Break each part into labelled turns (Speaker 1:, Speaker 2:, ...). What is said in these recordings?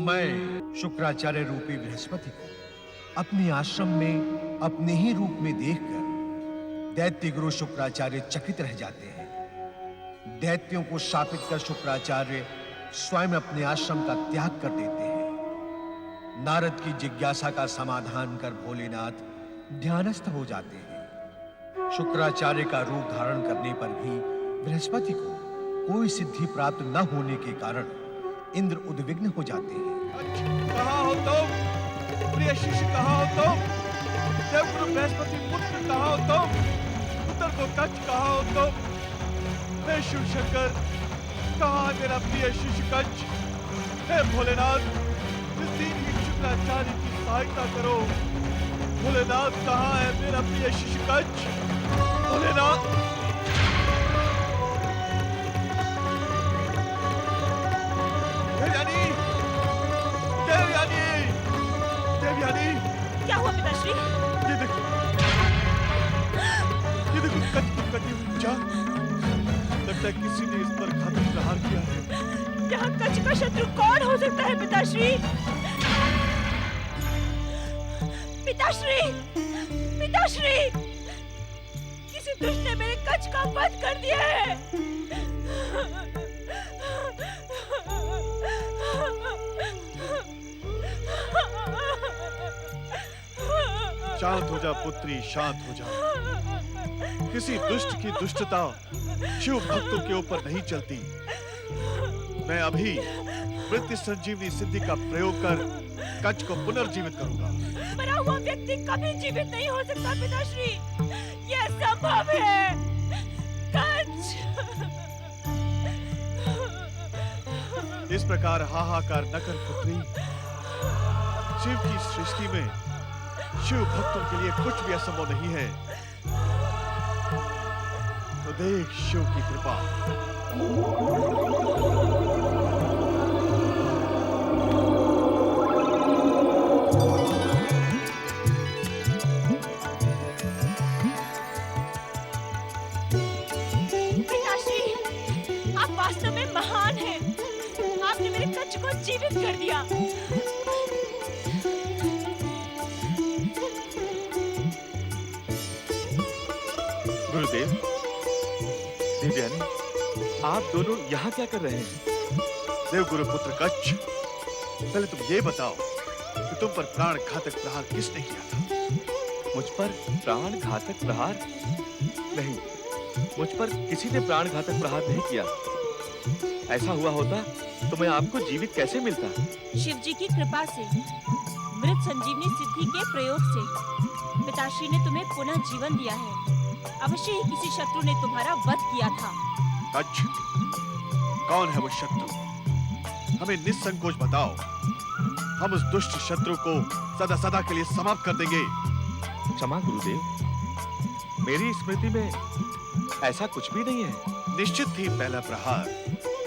Speaker 1: मैं शुक्राचार्य रूपी बृहस्पति को अपने आश्रम में अपने ही रूप में देखकर दैत्य गुरु शुक्राचार्य चकित रह जाते हैं। दैत्यों को शापित कर शुक्राचार्य स्वयं अपने आश्रम का त्याग कर देते हैं। नारद की जिज्ञासा का समाधान कर भोलेनाथ ध्यानस्थ हो जाते हैं। शुक्राचार्य का रूप धारण करने पर भी बृहस्पति को कोई सिद्धि प्राप्त न होने के कारण इंद्र उद्विग्न हो जाते हैं।
Speaker 2: कहाँ हो तुम? प्रिय शिष्य कहाँ हो तुम? देवगुरु बृहस्पति पुत्र कहाँ हो तुम? पुत्र को कच्छ कहाँ हो तुम? हे शिव शंकर, कहाँ है मेरा प्रिय शिष्य कच्छ? हे भोलेनाथ, इस दीनहीन शुक्राचार्य की सहायता करो। भोलेनाथ, कहाँ है मेरा प्रिय शिष्य कच्छ? भोलेनाथ, देवयानी, देवयानी, देवयानी,
Speaker 3: क्या हुआ पिताश्री?
Speaker 2: ये देखो कच्छ की कटी हुई भुजा। लगता है किसी ने इस पर घातक प्रहार किया है।
Speaker 3: यहाँ कच्छ का शत्रु कौन हो सकता है पिताश्री? पिताश्री, पिताश्री, किसी दुष्ट ने मेरे कच्छ का वध कर दिया है।
Speaker 2: शांत हो जा पुत्री, शांत हो जा। किसी दुष्ट की दुष्टता शिव भक्तों के ऊपर नहीं चलती। मैं अभी मृत्यु संजीवनी सिद्धि का प्रयोग कर कच्छ को पुनर्जीवित करूंगा।
Speaker 3: मरा हुआ व्यक्ति कभी जीवित नहीं हो सकता पिताश्री, यह संभव है। कच्छ,
Speaker 2: इस प्रकार हाहाकार न कर पुत्री। शिव की सृष्टि में शिव भक्तों के लिए कुछ भी असंभव नहीं है। तो देख शिव की कृपा।
Speaker 3: पिताश्री, आप वास्तव में महान हैं। आपने मेरे कच्छ को जीवित कर दिया।
Speaker 2: गुरुदेव, देवयानी, आप दोनों यहाँ क्या कर रहे हैं? देवगुरु पुत्र कच्छ, पहले तुम ये बताओ कि तुम पर प्राण घातक प्रहार किसने किया था?
Speaker 4: मुझ पर प्राण घातक प्रहार? नहीं, मुझ पर किसी ने प्राण घातक प्रहार नहीं किया। ऐसा हुआ होता तो मैं आपको जीवित कैसे मिलता?
Speaker 3: शिव जी की कृपा से, मृत संजीवनी सिद्धि के प्रयोग से पिताश्री ने तुम्हें पुनः जीवन दिया है। अवश्य ही किसी शत्रु ने तुम्हारा वध किया था।
Speaker 2: कच्छ, कौन है वो शत्रु? हमें निसंकोच बताओ। हम उस दुष्ट शत्रु को सदा सदा के लिए समाप्त कर देंगे।
Speaker 4: क्षमा गुरुदेव, मेरी स्मृति में ऐसा कुछ भी नहीं है।
Speaker 2: निश्चित ही पहला प्रहार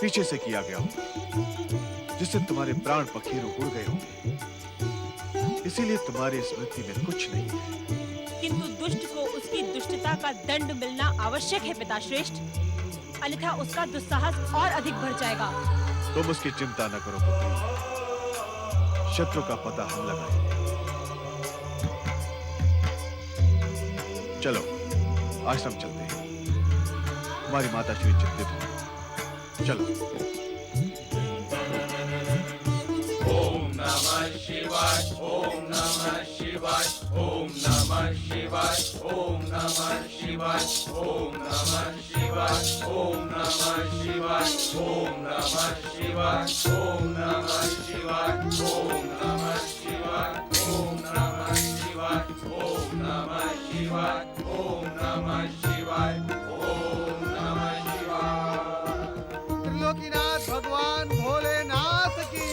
Speaker 2: पीछे से किया गया होगा, जिससे तुम्हारे प्राण पखेरु उड़ गए होंगे। इसीलिए तुम्हारी स्मृति में कुछ नहीं है।
Speaker 3: किंतु दुष्ट को उसकी दुष्टता का दंड मिलना आवश्यक है पिताश्रेष्ठ, अन्यथा उसका दुस्साहस और अधिक बढ़ जाएगा।
Speaker 2: तुम उसकी चिंता न करो पुत्री, शत्रु का पता हम लगाएंगे। चलो आश्रम चलते हैं। हमारी माता श्री चिंतित हो। चलो।
Speaker 5: ओम नमः शिवाय, ओम नमः शिवाय, ओम नमः शिवाय, ओम नमः शिवाय, ओम नमः शिवाय, ओम नमः शिवाय, ओम नमः शिवाय, ओम नमः शिवाय, ओम नमः शिवाय, ओम नमः शिवाय, ओम नमः शिवाय, ओम नमः शिवाय, ओम नमः शिवाय।
Speaker 6: त्रिलोकीनाथ भगवान भोलेनाथ की,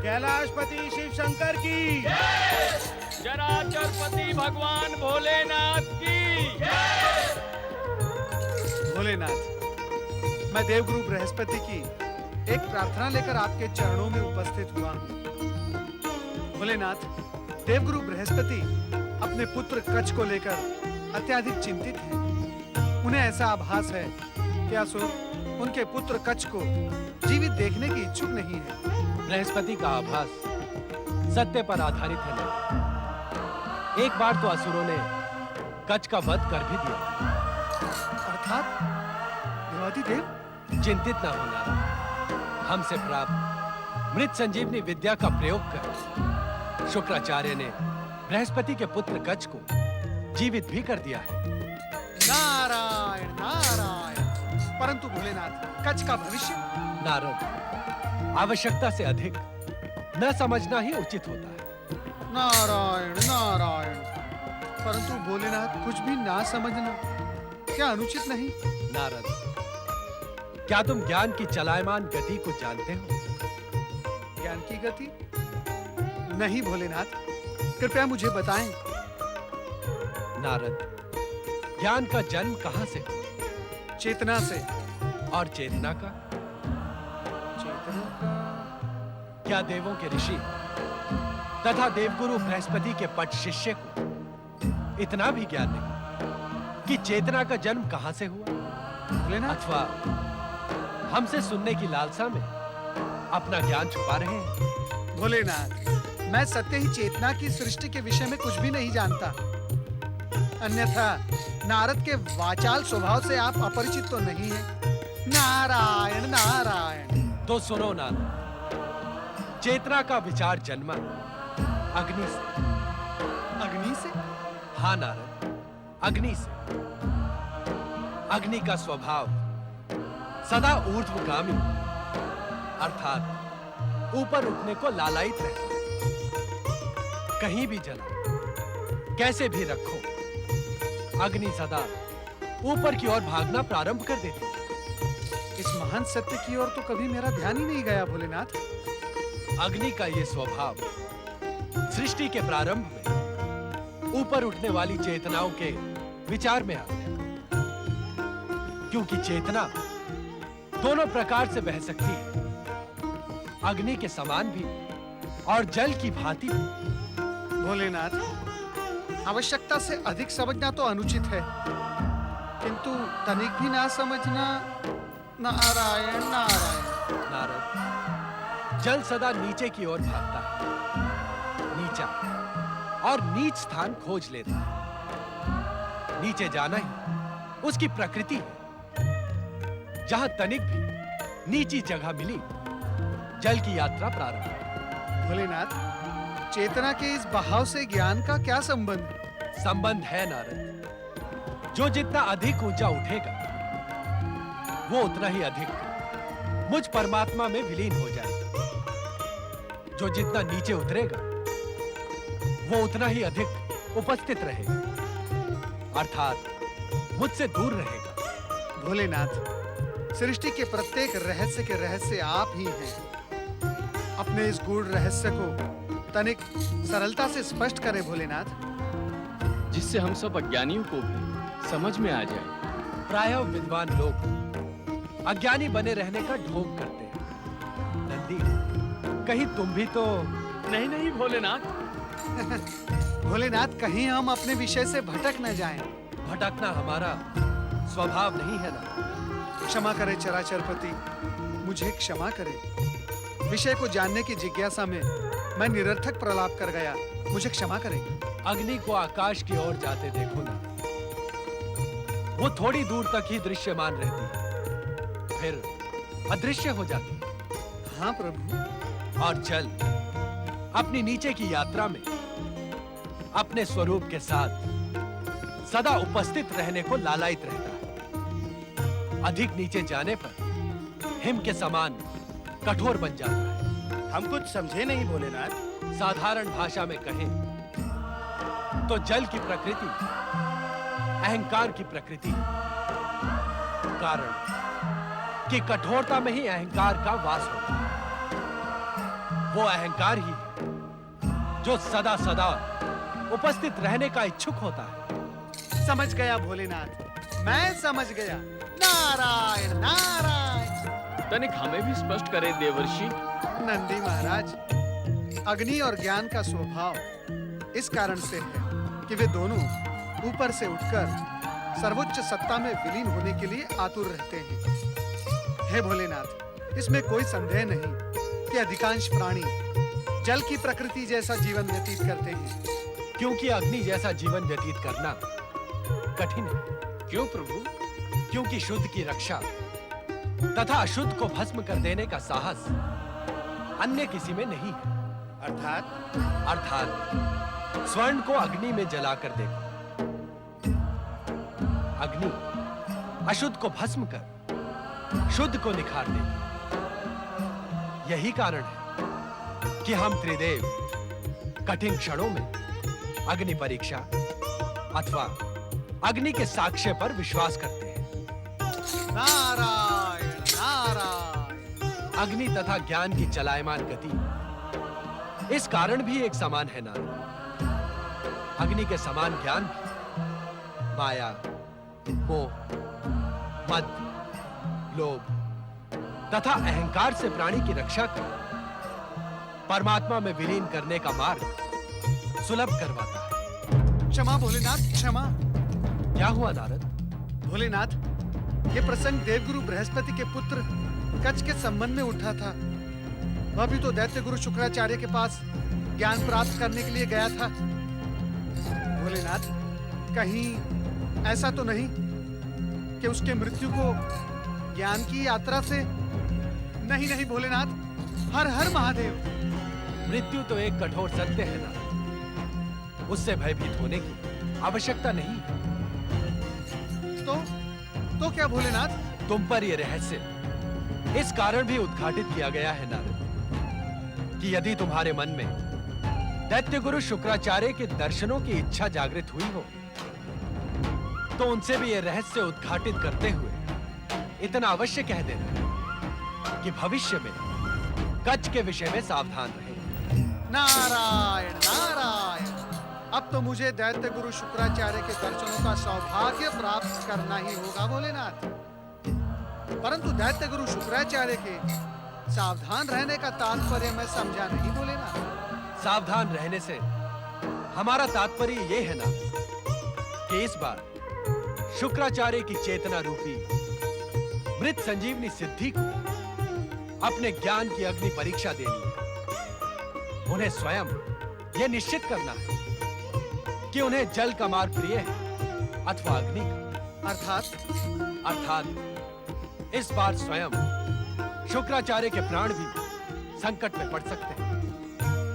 Speaker 6: कैलाशपति शिव शंकर की,
Speaker 5: चराचरपति भगवान भोलेनाथ की।
Speaker 6: भोलेनाथ, मैं देवगुरु बृहस्पति की एक प्रार्थना लेकर आपके चरणों में उपस्थित हुआ हूँ। भोलेनाथ, देवगुरु बृहस्पति अपने पुत्र कच्छ को लेकर अत्यधिक चिंतित हैं। उन्हें ऐसा आभास है कि असुर उनके पुत्र कच्छ को जीवित देखने की इच्छुक नहीं है।
Speaker 7: बृहस्पति का आभास सत्य पर आधारित है नारद। एक बार तो असुरों ने कच का वध कर भी दिया।
Speaker 6: अर्थात देवादिदेव
Speaker 7: चिंतित न हो नारद, हमसे प्राप्त मृत संजीवनी विद्या का प्रयोग कर शुक्राचार्य ने बृहस्पति के पुत्र कच को जीवित भी कर दिया है।
Speaker 6: नारायण नारायण। परंतु भोलेनाथ, कच का भविष्य?
Speaker 7: नारद, आवश्यकता से अधिक न समझना ही उचित होता है।
Speaker 6: नारायण नारायण। परंतु भोलेनाथ, कुछ भी ना समझना क्या अनुचित नहीं?
Speaker 7: नारद, क्या तुम ज्ञान की चलायमान गति को जानते हो?
Speaker 6: ज्ञान की गति? नहीं भोलेनाथ, कृपया मुझे बताएं।
Speaker 7: नारद, ज्ञान का जन्म कहां से?
Speaker 6: चेतना से।
Speaker 7: और चेतना का?
Speaker 6: चेतना का?
Speaker 7: क्या देवों के ऋषि तथा देवगुरु बृहस्पति के पट शिष्य को इतना भी ज्ञान नहीं कि चेतना का जन्म कहां से हुआ?
Speaker 6: भोलेनाथ,
Speaker 7: अथवा हमसे सुनने की लालसा में अपना ज्ञान छुपा रहे हैं?
Speaker 6: भोलेनाथ, मैं सत्य ही चेतना की सृष्टि के विषय में कुछ भी नहीं जानता। अन्यथा नारद के वाचाल स्वभाव से आप अपरिचित तो नहीं हैं। नारायण नारायण।
Speaker 7: तो सुनो नारद, चेतना का विचार जन्मा अग्नि से।
Speaker 6: अग्नि से?
Speaker 7: हाँ नारद, अग्नि से। अग्नि का स्वभाव सदा ऊर्ध्वगामी, अर्थात ऊपर उठने को लालायित रहता है। कहीं भी जला, कैसे भी रखो, अग्नि सदा ऊपर की ओर भागना प्रारंभ कर देती है।
Speaker 6: इस महान सत्य की ओर तो कभी मेरा ध्यान ही नहीं गया भोलेनाथ।
Speaker 7: अग्नि का ये स्वभाव सृष्टि के प्रारंभ में ऊपर उठने वाली चेतनाओं के विचार में आ गया, क्योंकि चेतना दोनों प्रकार से बह सकती है, अग्नि के समान भी और जल की भांति भी।
Speaker 6: भोलेनाथ, आवश्यकता से अधिक समझना तो अनुचित है, किंतु तनिक भी ना समझना। नारायण नारायण।
Speaker 7: नारद, जल सदा नीचे की ओर भागता है, नीचा और नीच स्थान खोज लेता है। नीचे जाना ही उसकी प्रकृति है। जहां तनिक भी नीची जगह मिली, जल की यात्रा प्रारंभ।
Speaker 6: भोलेनाथ, चेतना के इस बहाव से ज्ञान का क्या संबंध?
Speaker 7: संबंध है नारद। जो जितना अधिक ऊंचा उठेगा, वो उतना ही अधिक मुझ परमात्मा में विलीन हो जाएगा। जो जितना नीचे उतरेगा, वो उतना ही अधिक उपस्थित रहेगा, अर्थात मुझसे दूर रहेगा।
Speaker 6: भोलेनाथ, सृष्टि के प्रत्येक रहस्य के रहस्य आप ही हैं। अपने इस गूढ़ रहस्य को तनिक सरलता से स्पष्ट करें भोलेनाथ,
Speaker 5: जिससे हम सब अज्ञानियों को भी समझ में आ जाए।
Speaker 7: प्रायः विद्वान लोग अज्ञानी बने रहने का ढोंग करते हैं। नंदी, कहीं तुम भी तो?
Speaker 5: नहीं नहीं भोलेनाथ,
Speaker 6: भोलेनाथ, कहीं हम अपने विषय से भटक न जाएं।
Speaker 7: भटकना हमारा स्वभाव नहीं है ना।
Speaker 6: क्षमा करें चराचरपति, मुझे क्षमा करें। विषय को जानने की जिज्ञासा में मैं निरर्थक प्रलाप कर गया, मुझे क्षमा करें।
Speaker 7: अग्नि को आकाश की ओर जाते देखो ना, वो थोड़ी दूर तक ही दृश्यमान रहती है, फिर अदृश्य हो जाती है।
Speaker 6: हाँ प्रभु।
Speaker 7: और जल अपनी नीचे की यात्रा में अपने स्वरूप के साथ सदा उपस्थित रहने को लालायित रहता है। अधिक नीचे जाने पर हिम के समान कठोर बन जाता है।
Speaker 2: हम कुछ समझे नहीं भोलेनाथ।
Speaker 7: साधारण भाषा में कहें तो जल की प्रकृति अहंकार की प्रकृति है। कारण कि कठोरता में ही अहंकार का वास होता है। वो अहंकार ही है जो सदा सदा उपस्थित रहने का इच्छुक होता है।
Speaker 6: समझ गया भोलेनाथ, मैं समझ गया। नारायण नारायण।
Speaker 5: तनिक हमें भी स्पष्ट करें देवर्षि।
Speaker 6: नंदी महाराज, अग्नि और ज्ञान का स्वभाव इस कारण से है कि वे दोनों ऊपर से उठकर सर्वोच्च सत्ता में विलीन होने के लिए आतुर रहते हैं। हे भोलेनाथ, इसमें कोई संदेह नहीं कि अधिकांश प्राणी जल की प्रकृति जैसा जीवन व्यतीत करते हैं।
Speaker 7: क्योंकि अग्नि जैसा जीवन व्यतीत करना कठिन है।
Speaker 5: क्यों प्रभु?
Speaker 7: क्योंकि शुद्ध की रक्षा तथा अशुद्ध को भस्म कर देने का साहस अन्य किसी में नहीं है। अर्थात स्वर्ण को अग्नि में जलाकर देखो, अग्नि अशुद्ध को भस्म कर शुद्ध को निखार देगी। यही कारण है कि हम त्रिदेव कठिन क्षणों में अग्नि परीक्षा अथवा अग्नि के साक्ष्य पर विश्वास करते हैं।
Speaker 6: नारायण नारायण।
Speaker 7: अग्नि तथा ज्ञान की चलायमान गति इस कारण भी एक समान है नारद। अग्नि के समान ज्ञान भी माया, मोह, मद, लोभ तथा अहंकार से प्राणी की रक्षा कर परमात्मा में विलीन करने का मार्ग सुलभ करवाता है।
Speaker 6: क्षमा भोलेनाथ, क्षमा।
Speaker 7: क्या हुआ नारद?
Speaker 6: भोलेनाथ, ये प्रसंग देवगुरु बृहस्पति के पुत्र कच्छ के संबंध में उठा था। वह भी तो दैत्य गुरु शुक्राचार्य के पास ज्ञान प्राप्त करने के लिए गया था। भोलेनाथ, कहीं ऐसा तो नहीं कि उसके मृत्यु को ज्ञान की यात्रा से? नहीं नहीं भोलेनाथ, हर हर महादेव।
Speaker 7: मृत्यु तो एक कठोर सत्य है ना, उससे भयभीत होने की आवश्यकता नहीं है।
Speaker 6: तो क्या भोलेनाथ?
Speaker 7: तुम पर यह रहस्य इस कारण भी उद्घाटित किया गया है नारद कि यदि तुम्हारे मन में दैत्य गुरु शुक्राचार्य के दर्शनों की इच्छा जागृत हुई हो तो उनसे भी यह रहस्य उद्घाटित करते हुए इतना अवश्य कह देना कि भविष्य में कच्छ के विषय में सावधान रहे।
Speaker 6: नारायण नारायण। अब तो मुझे दैत्य गुरु शुक्राचार्य के दर्शनों का सौभाग्य प्राप्त करना ही होगा भोलेनाथ। परंतु दैत्य गुरु शुक्राचार्य के सावधान रहने का तात्पर्य मैं समझा नहीं भोलेनाथ।
Speaker 7: सावधान रहने से हमारा तात्पर्य यह है ना कि इस बार शुक्राचार्य की चेतना रूपी मृत संजीवनी सिद्धि को अपने ज्ञान की अग्नि परीक्षा देनी है। उन्हें स्वयं यह निश्चित करना है कि उन्हें जल का मार्ग प्रिय है अथवा अग्नि का। अर्थात इस बार स्वयं शुक्राचार्य के प्राण भी संकट में पड़ सकते हैं।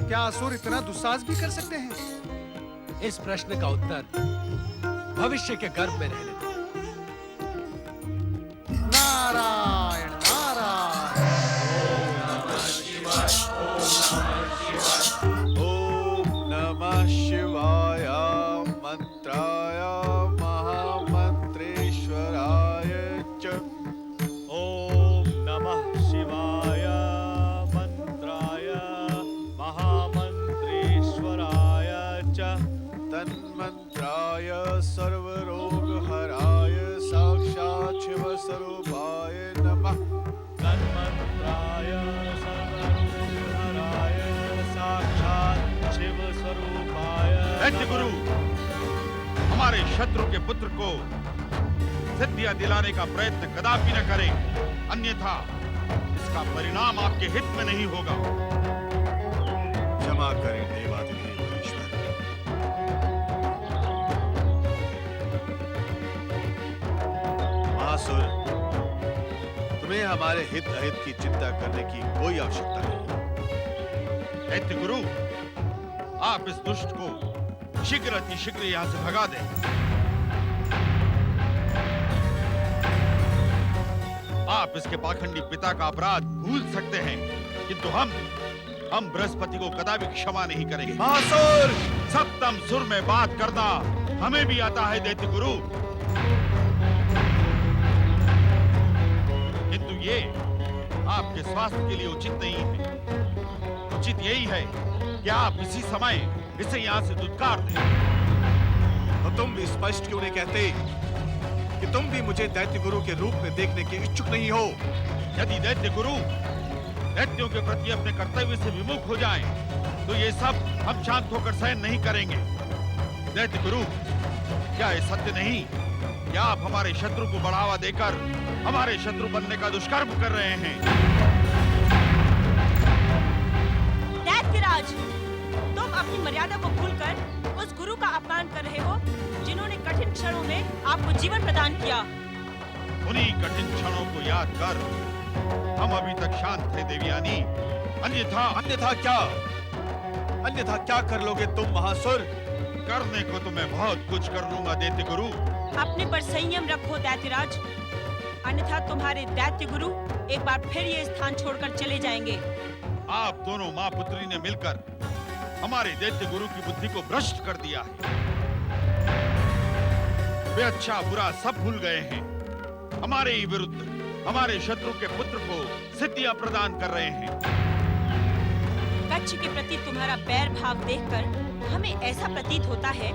Speaker 6: क्या असुर इतना दुस्साहस भी कर सकते हैं?
Speaker 7: इस प्रश्न का उत्तर भविष्य के गर्भ में रहने दो।
Speaker 6: नारायण नारायण।
Speaker 2: ओम नमः शिवाय मंत्राय महामंत्रेश्वराय च। ओम नमः शिवाय मंत्राय महामंत्रेश्वराय च। तन्मंत्राय सर्वरोगहराय साक्षात् शिवस्वरूपाय नमः। तन्मंत्राय सर्वरोगहराय साक्षात् शिवस्वरूपाय।
Speaker 8: दैत्य गुरु, हमारे शत्रु के पुत्र को सिद्धियां दिलाने का प्रयत्न कदापि न करें, अन्यथा इसका परिणाम आपके हित में नहीं होगा।
Speaker 2: क्षमा करें देवाधिदेव ईश्वर। महासुर, तुम्हें हमारे हित अहित की चिंता करने की कोई आवश्यकता नहीं।
Speaker 8: दैत्य गुरु, आप इस दुष्ट को शीघ्र अतिशीघ्र यहां से भगा दें। आप इसके पाखंडी पिता का अपराध भूल सकते हैं, किंतु हम बृहस्पति को कदापि क्षमा नहीं करेंगे।
Speaker 2: महासुर!
Speaker 8: सप्तम सुर में बात करना हमें भी आता है दैत्य गुरु, किंतु ये आपके स्वास्थ्य के लिए उचित नहीं है। उचित यही है कि आप इसी समय इसे यहाँ से दुत्कार दें।
Speaker 2: तो तुम भी स्पष्ट क्यों नहीं कहते कि तुम भी मुझे दैत्य गुरु के रूप में देखने के इच्छुक नहीं हो?
Speaker 8: यदि दैत्य गुरु दैत्यों के प्रति अपने कर्तव्य से विमुख हो जाएं, तो ये सब हम शांत होकर सहन नहीं करेंगे। दैत्य गुरु, क्या ये सत्य नहीं कि आप हमारे शत्रु को बढ़ावा देकर हमारे शत्रु बनने का दुष्कर्म कर रहे हैं?
Speaker 3: अपमान कर रहे हो जिन्होंने कठिन क्षणों में आपको जीवन प्रदान किया।
Speaker 8: उन्हीं कठिन क्षणों को याद कर हम अभी तक शांत थे देवयानी।
Speaker 2: अन्यथा क्या कर लोगे तुम महासुर?
Speaker 8: करने को तो मैं बहुत कुछ कर लूंगा दैत्य गुरु।
Speaker 3: अपने पर संयम रखो दैत्यराज, अन्यथा तुम्हारे दैत्य गुरु एक बार फिर ये स्थान छोड़कर चले जाएंगे।
Speaker 8: आप दोनों माँ पुत्री ने मिलकर हमारे दैत्य गुरु की बुद्धि को भ्रष्ट कर दिया है। वे अच्छा बुरा सब भूल गए हैं। हमारे ही विरुद्ध हमारे शत्रु के पुत्र को सिद्धियां प्रदान कर रहे हैं।
Speaker 3: कच्छ के प्रति तुम्हारा बैर भाव देखकर हमें ऐसा प्रतीत होता है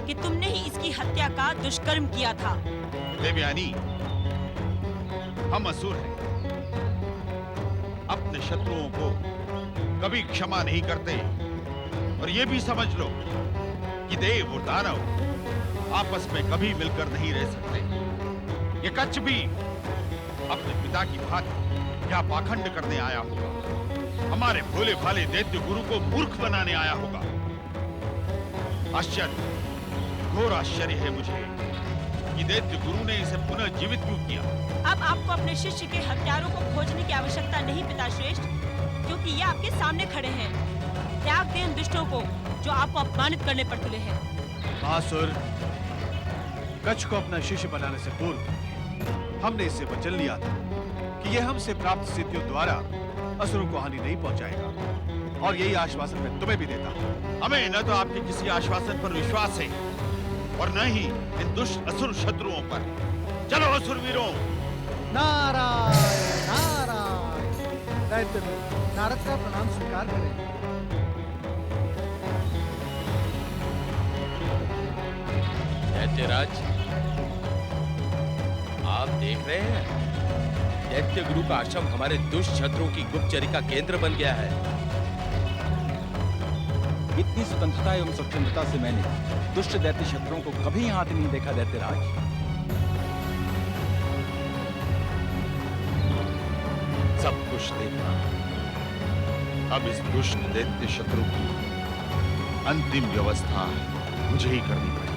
Speaker 3: कि तुमने ही इसकी हत्या का दुष्कर्म किया था।
Speaker 8: देवयानी, हम असुर हैं। अपने शत्रुओं को कभी क्षमा नहीं करते। और ये भी समझ लो कि देव और दानव आपस में कभी मिलकर नहीं रह सकते। ये कच्छ भी अपने पिता की भांति क्या पाखंड करने आया होगा। हमारे भोले भाले दैत्य गुरु को मूर्ख बनाने आया होगा। आश्चर्य, घोर आश्चर्य है मुझे कि दैत्य गुरु ने इसे पुनः जीवित क्यों किया।
Speaker 3: अब आपको अपने शिष्य के हत्यारों को खोजने की आवश्यकता नहीं पिताश्रेष्ठ, क्योंकि ये आपके सामने खड़े हैं। त्याग दें उन दुष्टों को जो आपको अपमानित करने पर तुले हैं।
Speaker 2: महासुर, कच्छ को अपना शिष्य बनाने से पूर्व हमने इससे वचन लिया था कि यह हमसे प्राप्त सिद्धियों द्वारा असुरों को हानि नहीं पहुंचाएगा। और यही आश्वासन मैं तुम्हें भी देता हूं।
Speaker 8: हमें न तो आपके किसी आश्वासन पर विश्वास है और न ही इन दुष्ट असुर शत्रुओं पर। चलो असुर वीरों।
Speaker 6: नारायण नारायण। दैत्य गुरु नारद का प्रणाम स्वीकार करें।
Speaker 5: दैत्यराज, आप देख रहे हैं दैत्य गुरु का आश्रम हमारे दुष्ट शत्रुओं की गुप्तचरी का केंद्र बन गया है।
Speaker 9: इतनी स्वतंत्रता एवं स्वच्छंदता से मैंने दुष्ट दैत्य शत्रुओं को कभी हाथ नहीं देखा दैत्यराज।
Speaker 8: सब कुछ देखा। अब इस दुष्ट दैत्य शत्रु की अंतिम व्यवस्था मुझे ही करनी पड़ेगी।